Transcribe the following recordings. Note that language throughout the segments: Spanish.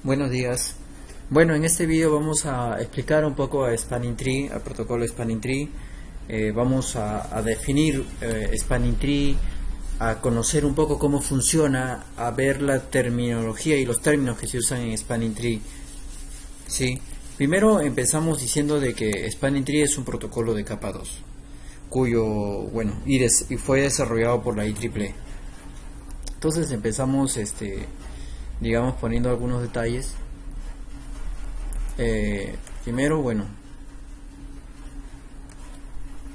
Buenos días. Bueno, en este video vamos a explicar un poco a Spanning Tree, al protocolo Spanning Tree. Vamos a definir Spanning Tree, a conocer un poco cómo funciona, a ver la terminología y los términos que se usan en Spanning Tree. Sí. Primero empezamos diciendo de que Spanning Tree es un protocolo de capa 2, cuyo, bueno, y fue desarrollado por la IEEE. Entonces empezamos digamos poniendo algunos detalles. Primero, bueno,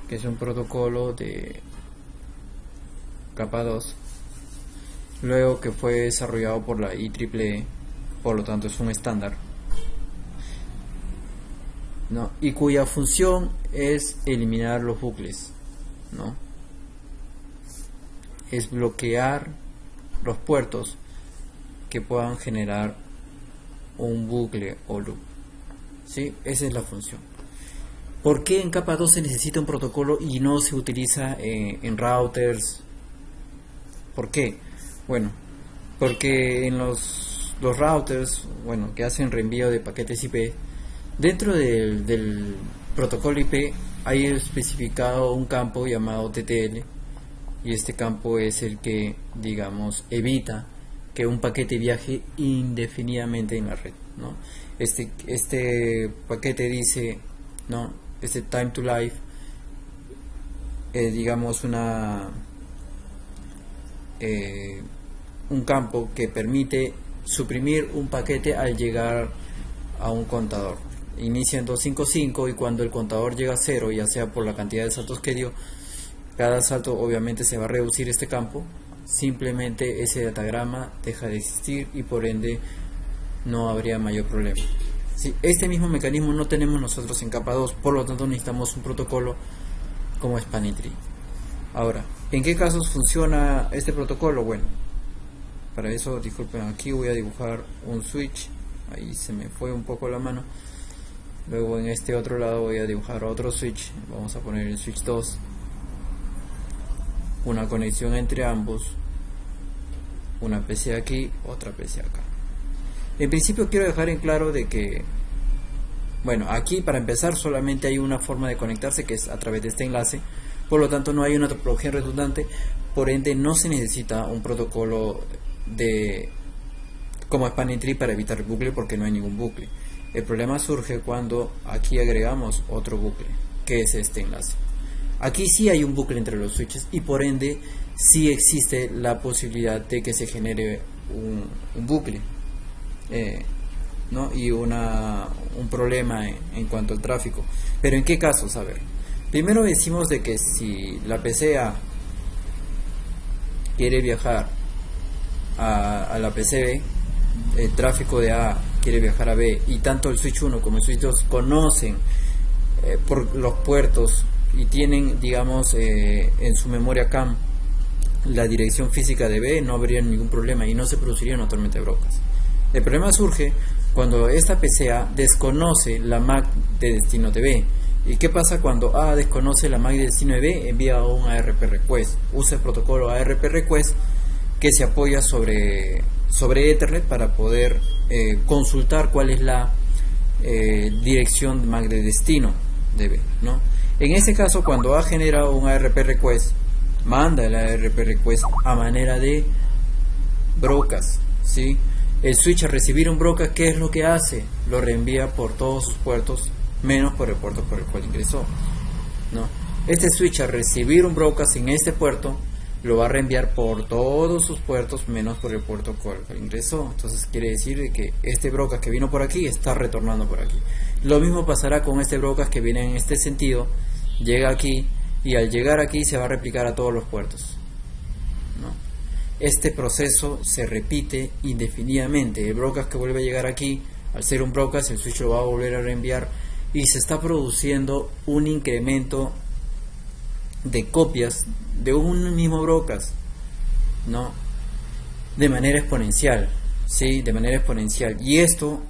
que es un protocolo de capa 2, luego que fue desarrollado por la IEEE, por lo tanto es un estándar, ¿no? Y cuya función es eliminar los bucles, ¿no? Es bloquear los puertos que puedan generar un bucle o loop. ¿Sí? Esa es la función. ¿Por qué en capa 2 se necesita un protocolo y no se utiliza en routers? ¿Por qué? Bueno, porque en los routers, bueno, que hacen reenvío de paquetes IP, dentro del protocolo IP hay especificado un campo llamado TTL, y este campo es el que, digamos, evita que un paquete viaje indefinidamente en la red, ¿no? Este paquete dice, ¿no? Este time to life, digamos un campo que permite suprimir un paquete al llegar a un contador. Inicia en 255 y cuando el contador llega a 0, ya sea por la cantidad de saltos que dio, cada salto obviamente se va a reducir este campo. Simplemente ese datagrama deja de existir y por ende no habría mayor problema. Sí, este mismo mecanismo no tenemos nosotros en capa 2, por lo tanto necesitamos un protocolo como Spanning Tree. Ahora, ¿en qué casos funciona este protocolo? Bueno, para eso, disculpen, aquí voy a dibujar un switch, ahí se me fue un poco la mano. Luego en este otro lado voy a dibujar otro switch, vamos a poner el switch 2, una conexión entre ambos, una PC aquí, otra PC acá. En principio quiero dejar en claro de que, bueno, aquí para empezar solamente hay una forma de conectarse, que es a través de este enlace, por lo tanto no hay una topología redundante, por ende no se necesita un protocolo como Spanning Tree para evitar el bucle, porque no hay ningún bucle. El problema surge cuando aquí agregamos otro bucle, que es este enlace. Aquí sí hay un bucle entre los switches y por ende sí existe la posibilidad de que se genere un bucle, ¿no? Y un problema en cuanto al tráfico. Pero ¿en qué casos? A ver, primero decimos de que si la PCA quiere viajar a la PCB, el tráfico de A quiere viajar a B y tanto el switch 1 como el switch 2 conocen por los puertos y tienen, digamos, en su memoria CAM la dirección física de B, no habría ningún problema y no se produciría una tormenta de brocas. El problema surge cuando esta PCA desconoce la MAC de destino de B. ¿Y qué pasa cuando A desconoce la MAC de destino de B? Envía un ARP request, usa el protocolo ARP request que se apoya sobre Ethernet para poder consultar cuál es la dirección MAC de destino de B, ¿no? En este caso, cuando A genera un ARP request, manda el ARP request a manera de broadcast, ¿sí? El switch, al recibir un broadcast, ¿qué es lo que hace? Lo reenvía por todos sus puertos, menos por el puerto por el cual ingresó, ¿no? Este switch, al recibir un broadcast en este puerto, lo va a reenviar por todos sus puertos, menos por el puerto por el cual ingresó. Entonces quiere decir que este broadcast que vino por aquí está retornando por aquí. Lo mismo pasará con este broadcast que viene en este sentido, llega aquí y al llegar aquí se va a replicar a todos los puertos, ¿no? Este proceso se repite indefinidamente. El broadcast que vuelve a llegar aquí, al ser un broadcast, el switch lo va a volver a reenviar y se está produciendo un incremento de copias de un mismo broadcast, ¿no? De manera exponencial, ¿sí? De manera exponencial. Y esto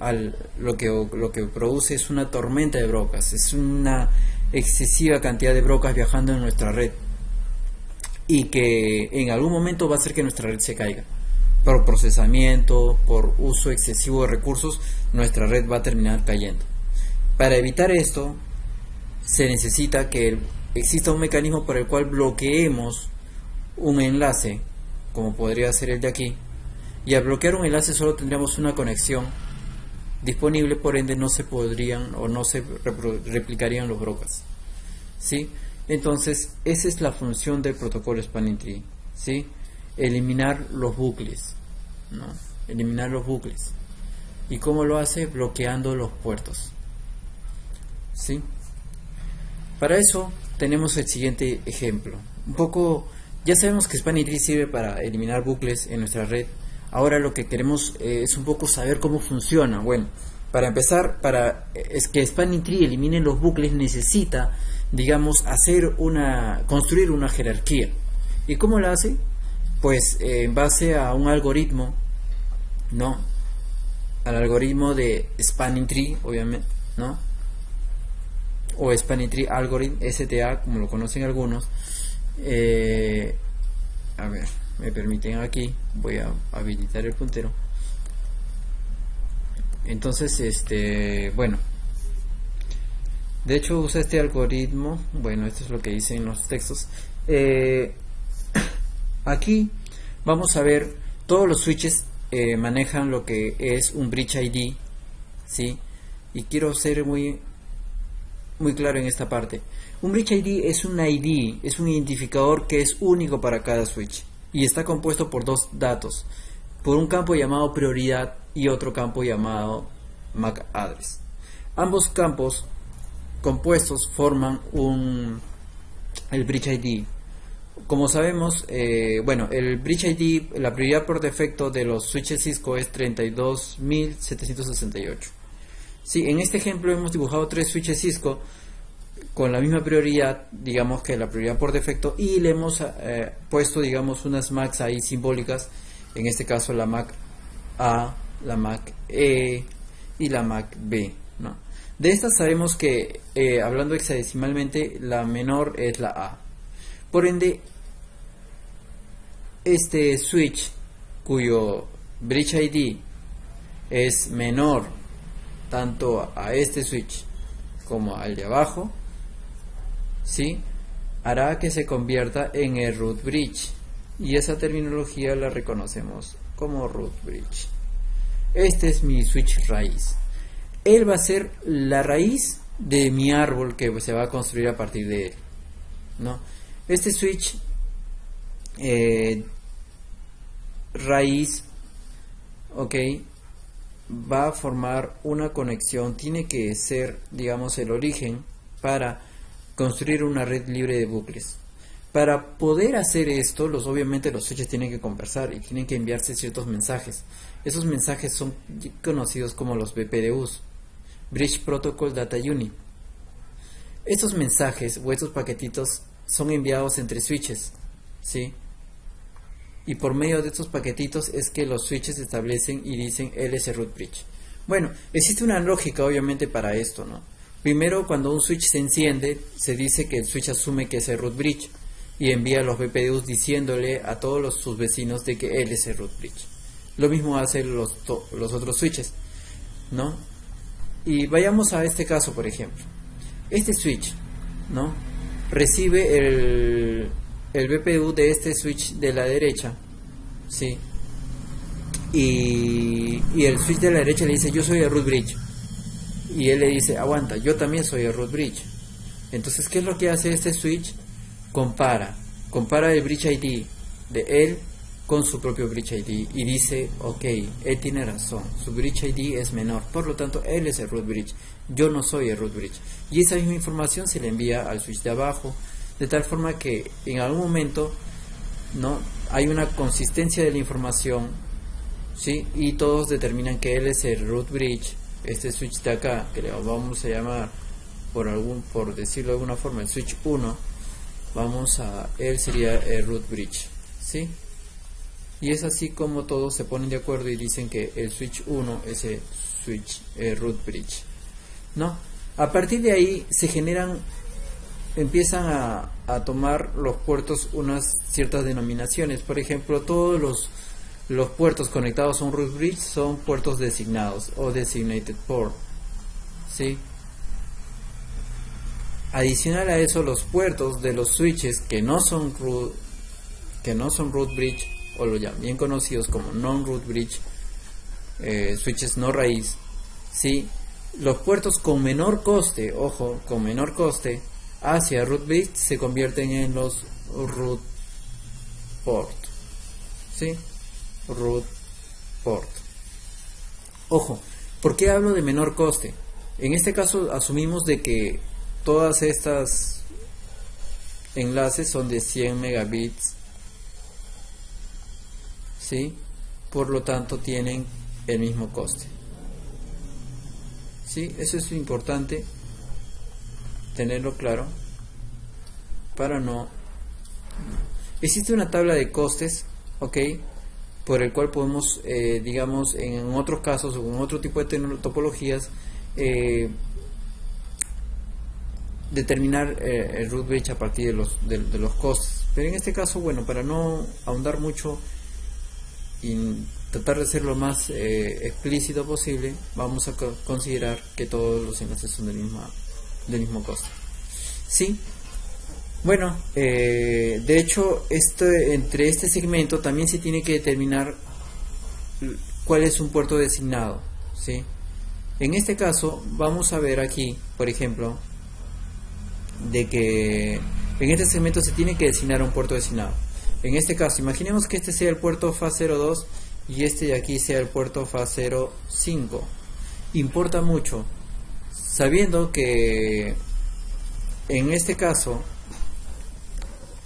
lo que produce es una tormenta de broadcasts, es una excesiva cantidad de broadcasts viajando en nuestra red y que en algún momento va a hacer que nuestra red se caiga. por procesamiento, por uso excesivo de recursos, nuestra red va a terminar cayendo. Para evitar esto, se necesita que exista un mecanismo por el cual bloqueemos un enlace, como podría ser el de aquí, y al bloquear un enlace solo tendríamos una conexión disponible, por ende no se podrían o no se replicarían los broadcasts, ¿sí? Entonces esa es la función del protocolo Spanning Tree, ¿sí? Eliminar los bucles, ¿no? Eliminar los bucles. ¿Y cómo lo hace? Bloqueando los puertos, ¿sí? Para eso tenemos el siguiente ejemplo. Un poco, ya sabemos que Spanning Tree sirve para eliminar bucles en nuestra red. Ahora lo que queremos es un poco saber cómo funciona. Bueno, para empezar, es que Spanning Tree elimine los bucles, necesita, digamos, construir una jerarquía. ¿Y cómo la hace? Pues en base a un algoritmo, ¿no? Al algoritmo de Spanning Tree, obviamente, ¿no? O Spanning Tree Algorithm, STA, como lo conocen algunos. A ver, me permiten aquí, voy a habilitar el puntero. Entonces, bueno, de hecho usa este algoritmo. Bueno, esto es lo que dicen los textos. Aquí vamos a ver, todos los switches manejan lo que es un bridge ID, ¿sí? Y quiero ser muy claro en esta parte. Un bridge ID es un ID, es un identificador que es único para cada switch y está compuesto por dos datos, por un campo llamado prioridad y otro campo llamado MAC address. Ambos campos compuestos forman el bridge ID. Como sabemos, bueno, el bridge ID, la prioridad por defecto de los switches Cisco es 32.768. Sí, en este ejemplo hemos dibujado tres switches Cisco con la misma prioridad, digamos que la prioridad por defecto, y le hemos puesto, digamos, unas MACs ahí simbólicas, en este caso la MAC A, la MAC E y la MAC B, ¿no? De estas sabemos que, hablando hexadecimalmente, la menor es la A. Por ende, este switch cuyo bridge ID es menor tanto a este switch como al de abajo, ¿sí?, hará que se convierta en el root bridge, y esa terminología la reconocemos como root bridge. Este es mi switch raíz. Él va a ser la raíz de mi árbol que se va a construir a partir de él, ¿no? Este switch raíz, ok, va a formar una conexión, tiene que ser, digamos, el origen para construir una red libre de bucles. Para poder hacer esto, obviamente los switches tienen que conversar y tienen que enviarse ciertos mensajes. Esos mensajes son conocidos como los BPDUs, Bridge Protocol Data Unit. Estos mensajes o estos paquetitos son enviados entre switches, ¿sí? Y por medio de estos paquetitos es que los switches establecen y dicen él es el root bridge. Bueno, existe una lógica obviamente para esto, ¿no? Primero, cuando un switch se enciende, se dice que el switch asume que es el root bridge y envía los BPDUs diciéndole a todos sus vecinos de que él es el root bridge. Lo mismo hacen los otros switches, ¿no? Y vayamos a este caso, por ejemplo. Este switch, ¿no?, recibe el BPDU de este switch de la derecha, ¿sí? Y el switch de la derecha le dice yo soy el root bridge, y él le dice aguanta, yo también soy el root bridge. Entonces, ¿qué es lo que hace este switch? Compara el bridge ID de él con su propio bridge ID y dice, ok, él tiene razón, su bridge ID es menor, por lo tanto él es el root bridge, yo no soy el root bridge. Y esa misma información se le envía al switch de abajo, de tal forma que en algún momento, ¿no?, hay una consistencia de la información, ¿sí?, y todos determinan que él es el root bridge. Este switch de acá, que le vamos a llamar por decirlo de alguna forma el switch 1, él sería el root bridge, ¿sí? Y es así como todos se ponen de acuerdo y dicen que el switch 1 es el switch root bridge, ¿no? A partir de ahí empiezan a tomar los puertos unas ciertas denominaciones. Por ejemplo, todos los puertos conectados a un root bridge son puertos designados o designated port, ¿sí? Adicional a eso, los puertos de los switches que no son root bridge, o lo ya bien conocidos como non-root bridge, switches no raíz, ¿sí? Los puertos con menor coste, ojo, con menor coste hacia root bridge se convierten en los root port, ¿sí? Root port. Ojo, ¿por qué hablo de menor coste? En este caso asumimos de que todas estas enlaces son de 100 megabits, ¿sí? Por lo tanto tienen el mismo coste, ¿sí? Eso es importante tenerlo claro para no... Existe una tabla de costes, ¿ok? Por el cual podemos, digamos, en otros casos o en otro tipo de topologías, determinar el root bridge a partir de los costes. Pero en este caso, bueno, para no ahondar mucho y tratar de ser lo más explícito posible, vamos a considerar que todos los enlaces son del mismo coste. ¿Sí? Bueno, de hecho, entre este segmento también se tiene que determinar cuál es un puerto designado, ¿sí? En este caso, vamos a ver aquí, por ejemplo, de que en este segmento se tiene que designar un puerto designado. En este caso, imaginemos que este sea el puerto FA02 y este de aquí sea el puerto FA05. Importa mucho, sabiendo que en este caso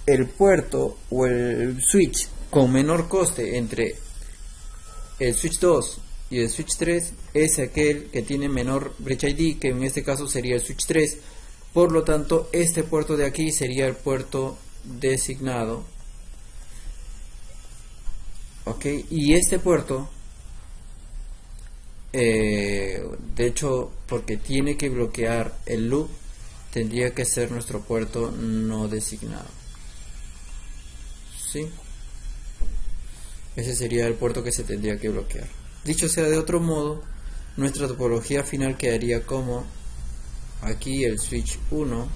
el puerto o el switch con menor coste entre el switch 2 y el switch 3 es aquel que tiene menor bridge ID, que en este caso sería el switch 3. Por lo tanto, este puerto de aquí sería el puerto designado, ok, y este puerto, de hecho, porque tiene que bloquear el loop, tendría que ser nuestro puerto no designado, ¿sí? Ese sería el puerto que se tendría que bloquear. Dicho sea de otro modo, nuestra topología final quedaría como aquí el switch 1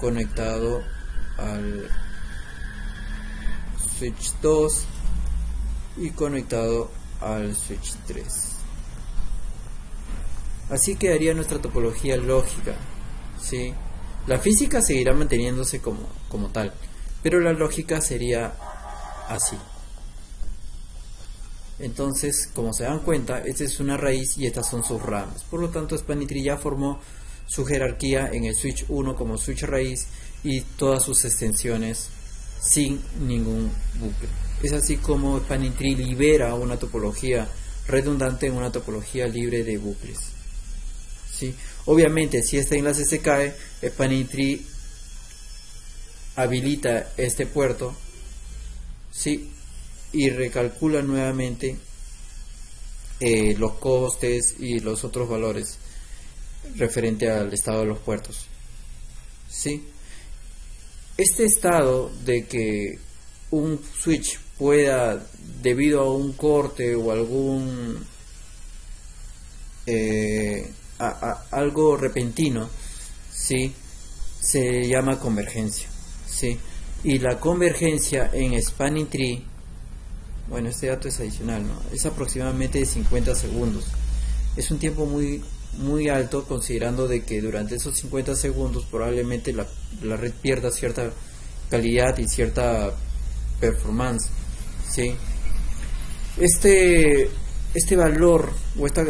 conectado al switch 2 y conectado al switch 3. Así quedaría nuestra topología lógica, ¿sí? La física seguirá manteniéndose como tal, pero la lógica sería así. Entonces, como se dan cuenta, esta es una raíz y estas son sus ramas. Por lo tanto, Spanitree ya formó su jerarquía en el switch 1 como switch raíz y todas sus extensiones sin ningún bucle. Es así como Spanitree libera una topología redundante en una topología libre de bucles, ¿sí? Obviamente, si este enlace se cae, Spanitree habilita este puerto, ¿sí? Y recalcula nuevamente los costes y los otros valores referente al estado de los puertos, ¿sí? Este estado de que un switch pueda, debido a un corte o algún algo repentino, ¿sí?, se llama convergencia, ¿sí? Y la convergencia en Spanitree, bueno, este dato es adicional, ¿no?, es aproximadamente de 50 segundos. Es un tiempo muy alto, considerando de que durante esos 50 segundos probablemente la red pierda cierta calidad y cierta performance, ¿sí? Este valor o esta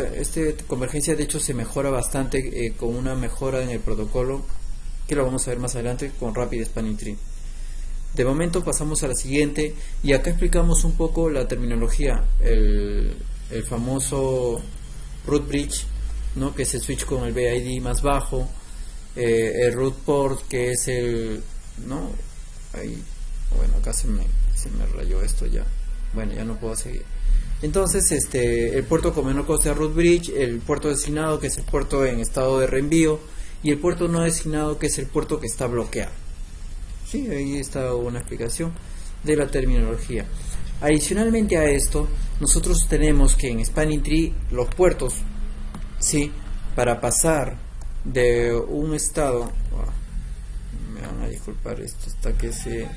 convergencia de hecho se mejora bastante con una mejora en el protocolo que lo vamos a ver más adelante con Rapid Spanitree. De momento pasamos a la siguiente y acá explicamos un poco la terminología, el famoso root bridge, ¿no?, que es el switch con el BID más bajo, el root port, que es el, ¿no?, ahí, bueno, acá se me rayó esto ya, bueno, ya no puedo seguir. Entonces, el puerto con menor coste de root bridge, el puerto designado, que es el puerto en estado de reenvío, y el puerto no designado, que es el puerto que está bloqueado. Sí, ahí está una explicación de la terminología. Adicionalmente a esto, nosotros tenemos que en Spanning Tree los puertos, ¿sí? Para pasar de un estado, me van a disculpar esto hasta que se...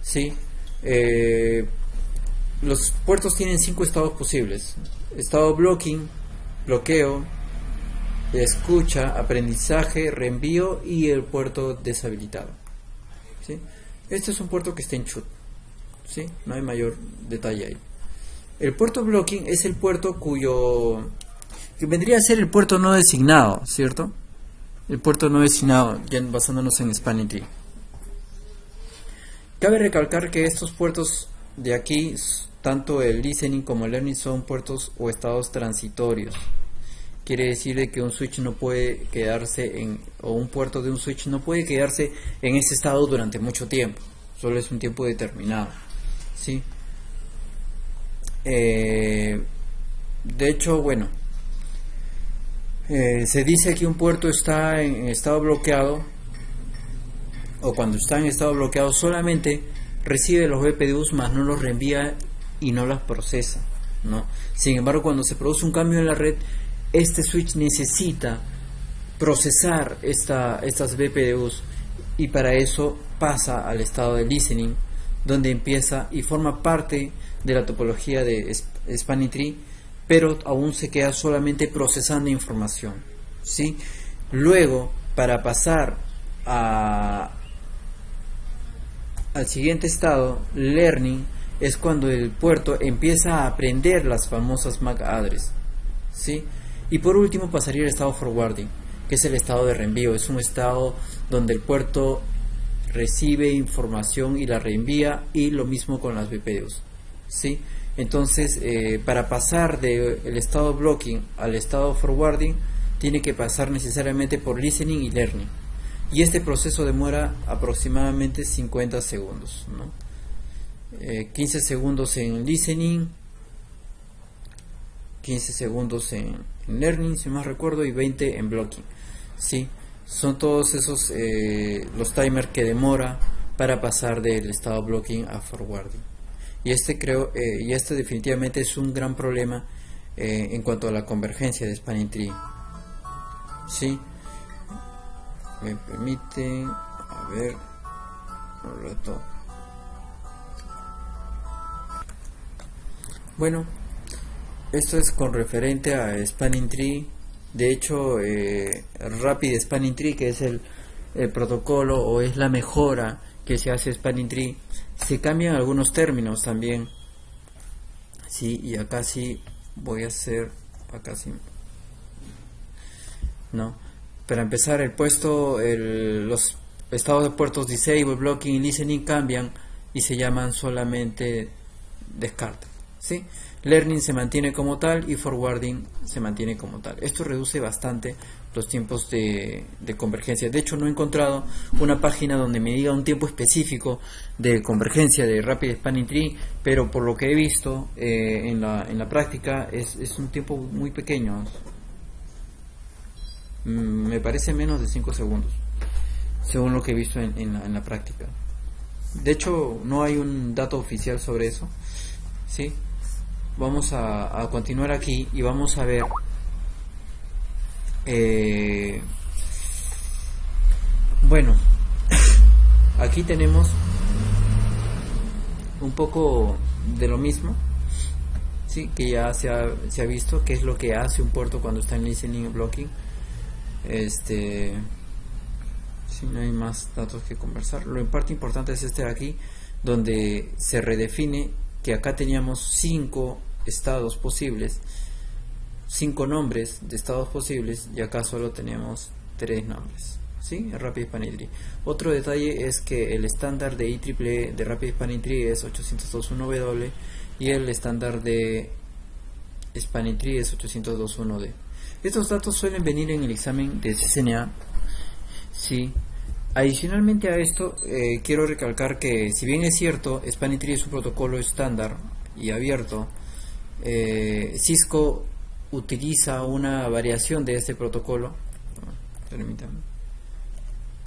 Sí, los puertos tienen 5 estados posibles: estado blocking, bloqueo, escucha, aprendizaje, reenvío y el puerto deshabilitado. ¿Sí? Este es un puerto que está en chut, ¿sí? No hay mayor detalle ahí. El puerto blocking es el puerto que vendría a ser el puerto no designado, ¿cierto? El puerto no designado, ya basándonos en Spanning Tree. Cabe recalcar que estos puertos de aquí, tanto el listening como el learning, son puertos o estados transitorios. Quiere decir que un switch no puede quedarse o un puerto de un switch no puede quedarse en ese estado durante mucho tiempo, solo es un tiempo determinado, ¿sí? De hecho, bueno, se dice que un puerto está en estado bloqueado, o cuando está en estado bloqueado solamente recibe los BPDUs más no los reenvía y no las procesa, ¿no? Sin embargo, cuando se produce un cambio en la red, este switch necesita procesar estas BPDUs, y para eso pasa al estado de listening, donde empieza y forma parte de la topología de Spanning Tree, pero aún se queda solamente procesando información, ¿sí? Luego, para pasar al siguiente estado, learning, es cuando el puerto empieza a aprender las famosas MAC address, ¿sí? Y por último pasaría al estado forwarding, que es el estado de reenvío. Es un estado donde el puerto recibe información y la reenvía, y lo mismo con las BPDUs, ¿sí? Entonces, para pasar del estado blocking al estado forwarding, tiene que pasar necesariamente por listening y learning, y este proceso demora aproximadamente 50 segundos, ¿no? 15 segundos en listening, 15 segundos en learning, si más recuerdo, y 20 en blocking, ¿sí? Son todos esos los timers que demora para pasar del estado blocking a forwarding. Y este definitivamente es un gran problema en cuanto a la convergencia de Spanning Tree, ¿sí? Me permite, a ver, un rato. Bueno, esto es con referente a Spanning Tree. De hecho, Rapid Spanning Tree, que es el protocolo o es la mejora que se hace Spanning Tree, se cambian algunos términos también, sí, y acá sí voy a hacer, acá sí, no. Para empezar, los estados de puertos disable, blocking y listening cambian y se llaman solamente descarta, ¿sí? Learning se mantiene como tal y forwarding se mantiene como tal. Esto reduce bastante los tiempos de convergencia. De hecho, no he encontrado una página donde me diga un tiempo específico de convergencia de Rapid Spanning Tree, pero por lo que he visto en la práctica es un tiempo muy pequeño. Me parece menos de 5 segundos, según lo que he visto en la práctica. De hecho, no hay un dato oficial sobre eso, ¿sí? Vamos a continuar aquí y vamos a ver bueno, aquí tenemos un poco de lo mismo, ¿sí? Que ya se ha visto qué es lo que hace un puerto cuando está en listening y blocking. Si no hay más datos que conversar, lo en parte importante es de aquí, donde se redefine que acá teníamos 5 estados posibles, 5 nombres de estados posibles, y acá solo tenemos 3 nombres, ¿sí? Rapid Spanning Tree. Otro detalle es que el estándar de IEEE de Rapid Spanning Tree es 802.1W y el estándar de Spanning Tree es 802.1D. Estos datos suelen venir en el examen de CCNA, ¿sí? Adicionalmente a esto, quiero recalcar que, si bien es cierto, Spanning Tree es un protocolo estándar y abierto, Cisco utiliza una variación de este protocolo, permítanme,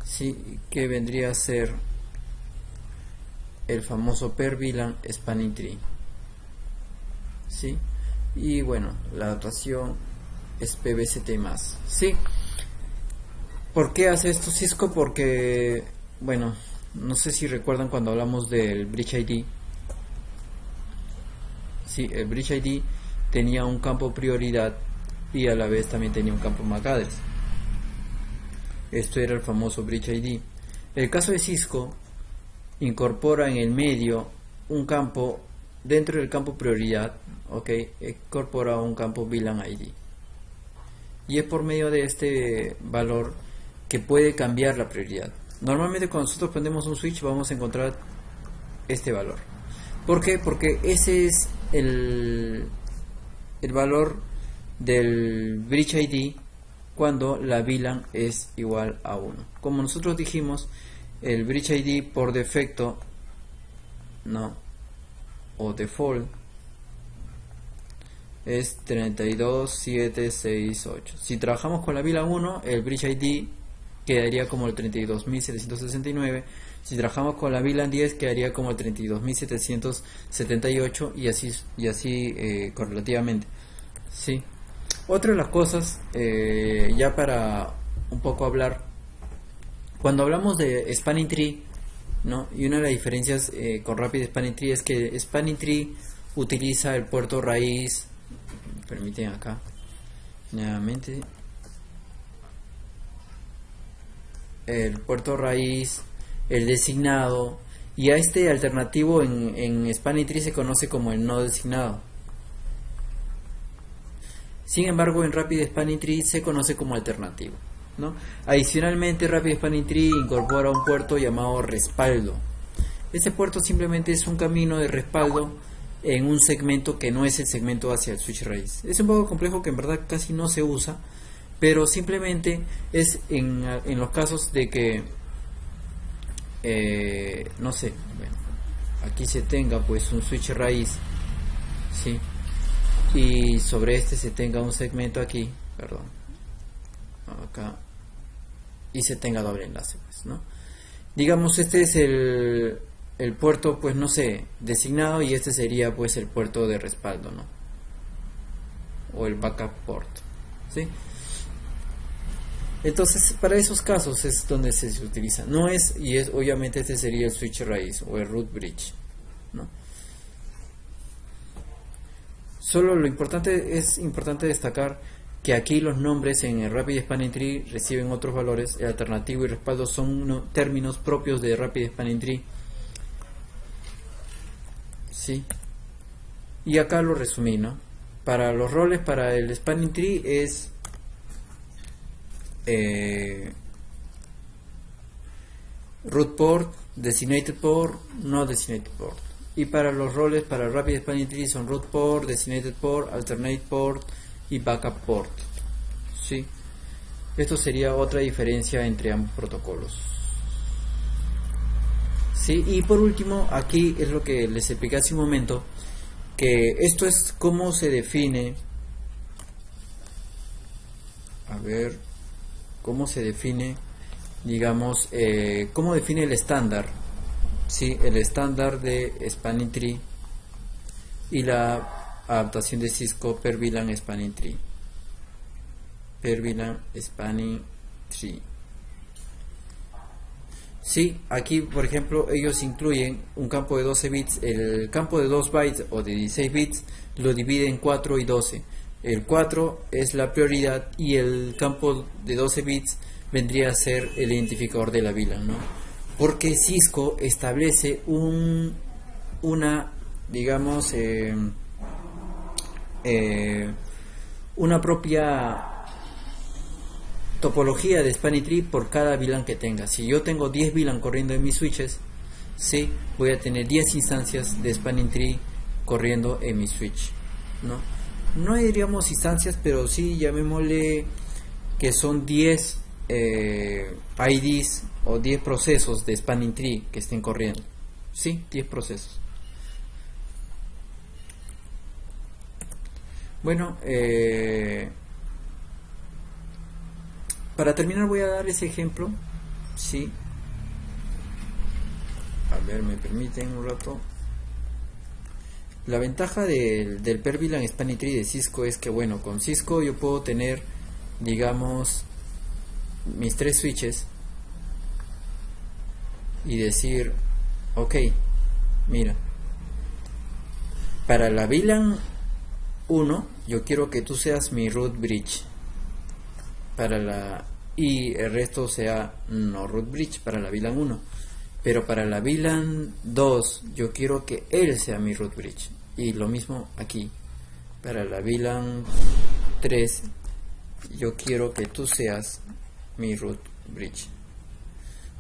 sí, que vendría a ser el famoso per VLAN spanning tree, ¿sí? Y bueno, la adaptación es PBCT+, ¿sí? ¿Por qué hace esto Cisco? Porque, bueno, no sé si recuerdan cuando hablamos del Bridge ID. Sí, el Bridge ID tenía un campo prioridad y a la vez también tenía un campo MAC address. Esto era el famoso Bridge ID. El caso de Cisco incorpora en el medio un campo, dentro del campo prioridad, ok, incorpora un campo VLAN ID. Y es por medio de este valor que puede cambiar la prioridad. Normalmente cuando nosotros prendemos un switch vamos a encontrar este valor. ¿Por qué? Porque ese es el valor del Bridge ID cuando la VLAN es igual a 1. Como nosotros dijimos, el Bridge ID por defecto, no, o default, es 32.768. Si trabajamos con la VLAN 1, el Bridge ID quedaría como el 32.769. Si trabajamos con la VLAN 10 quedaría como el 32.778 y así correlativamente, ¿sí? Otra de las cosas, ya para un poco hablar, cuando hablamos de Spanning Tree, ¿no? Y una de las diferencias con Rapid Spanning Tree es que Spanning Tree utiliza el puerto raíz, permiten acá, nuevamente, el puerto raíz, el designado, y a este alternativo en Spanning Tree se conoce como el no designado. Sin embargo, en Rapid Spanning Tree se conoce como alternativo, ¿no? Adicionalmente, Rapid Spanning Tree incorpora un puerto llamado respaldo. Este puerto simplemente es un camino de respaldo en un segmento que no es el segmento hacia el switch raíz. Es un poco complejo, que en verdad casi no se usa, pero simplemente es en los casos de que no sé, bueno, aquí se tenga pues un switch raíz, ¿sí? Y sobre este se tenga un segmento aquí, perdón, acá, y se tenga doble enlace, pues, ¿no? Digamos, este es el puerto, pues no sé, designado, y este sería pues el puerto de respaldo, ¿no? O el backup port, ¿sí? Entonces, para esos casos es donde se utiliza. No es, y es obviamente este sería el switch raíz o el root bridge, ¿no? Solo lo importante es destacar que aquí los nombres en el Rapid Spanning Tree reciben otros valores. El alternativo y respaldo son términos propios de Rapid Spanning Tree, ¿sí? Y acá lo resumí, ¿no? Para los roles, para el Spanning Tree es root port, designated port, no designated port. Y para los roles, para el Rapid Spanning Tree son root port, designated port, alternate port y backup port, ¿sí? Esto sería otra diferencia entre ambos protocolos, ¿sí? Y por último, aquí es lo que les expliqué hace un momento, que esto es cómo se define, a ver, cómo se define, digamos, cómo define el estándar, ¿sí? El estándar de Spanning Tree y la adaptación de Cisco per VLAN Spanning Tree. Per VLAN Spanning Tree. Sí, aquí por ejemplo ellos incluyen un campo de 12 bits, el campo de 2 bytes o de 16 bits lo divide en 4 y 12. El 4 es la prioridad y el campo de 12 bits vendría a ser el identificador de la VLAN, ¿no? Porque Cisco establece una, digamos, una propia topología de Spanning Tree por cada VLAN que tenga. Si yo tengo 10 VLAN corriendo en mis switches, sí, voy a tener 10 instancias de Spanning Tree corriendo en mi switch, ¿no? No diríamos instancias, pero sí llamémosle que son 10 IDs o 10 procesos de Spanning Tree que estén corriendo. Sí, 10 procesos. Bueno, para terminar voy a dar ese ejemplo, ¿sí? A A ver, me permiten un rato. La ventaja del per VLAN Spanning Tree de Cisco es que, bueno, con Cisco yo puedo tener, digamos, mis 3 switches y decir, ok, mira, para la VLAN 1 yo quiero que tú seas mi root bridge, y el resto sea no root bridge para la VLAN 1, pero para la VLAN 2 yo quiero que él sea mi root bridge, y lo mismo aquí para la VLAN 3 yo quiero que tú seas mi root bridge,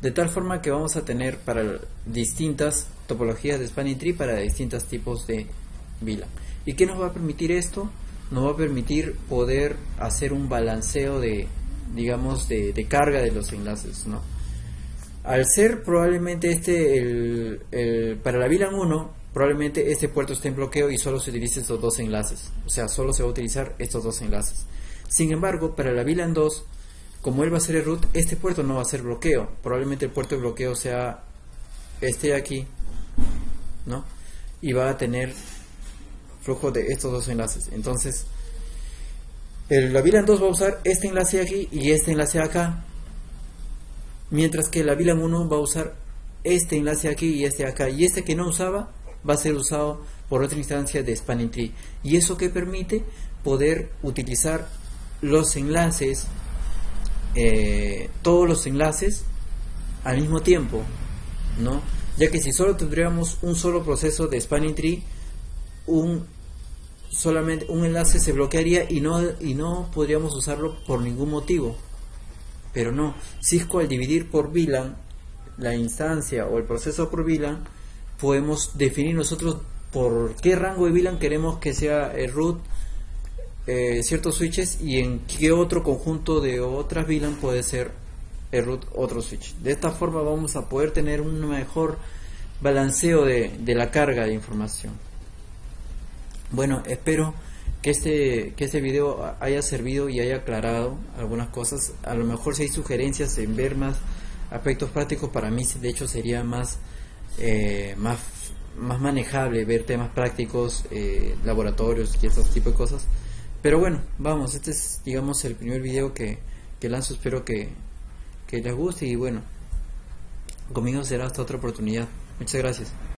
de tal forma que vamos a tener para distintas topologías de Spanning Tree para distintos tipos de VLAN. ¿Y qué nos va a permitir esto? Nos va a permitir poder hacer un balanceo de, digamos, de carga de los enlaces, ¿no? Al ser probablemente para la VLAN 1, probablemente este puerto esté en bloqueo y solo se utilicen estos 2 enlaces, o sea, solo se va a utilizar estos 2 enlaces. Sin embargo, para la VLAN 2, como él va a ser el root, este puerto no va a ser bloqueo, probablemente el puerto de bloqueo sea este aquí, ¿no? Y va a tener flujo de estos 2 enlaces. Entonces la VLAN 2 va a usar este enlace aquí y este enlace acá, mientras que la VLAN 1 va a usar este enlace aquí y este acá, y este que no usaba va a ser usado por otra instancia de Spanning Tree, y eso que permite poder utilizar los enlaces, todos los enlaces al mismo tiempo, ¿no? Ya que si solo tendríamos un solo proceso de Spanning Tree, solamente un enlace se bloquearía y no podríamos usarlo por ningún motivo. Pero no, Cisco, al dividir por VLAN la instancia o el proceso por VLAN, podemos definir nosotros por qué rango de VLAN queremos que sea el root ciertos switches, y en qué otro conjunto de otras VLAN puede ser el root otro switch. De esta forma vamos a poder tener un mejor balanceo de la carga de información. Bueno, espero que este video haya servido y haya aclarado algunas cosas. A lo mejor si hay sugerencias en ver más aspectos prácticos, para mí de hecho sería más manejable ver temas prácticos, laboratorios y esos tipos de cosas. Pero bueno, vamos, este es, digamos, el primer video que lanzo. Espero que les guste, y bueno, conmigo será hasta otra oportunidad. Muchas gracias.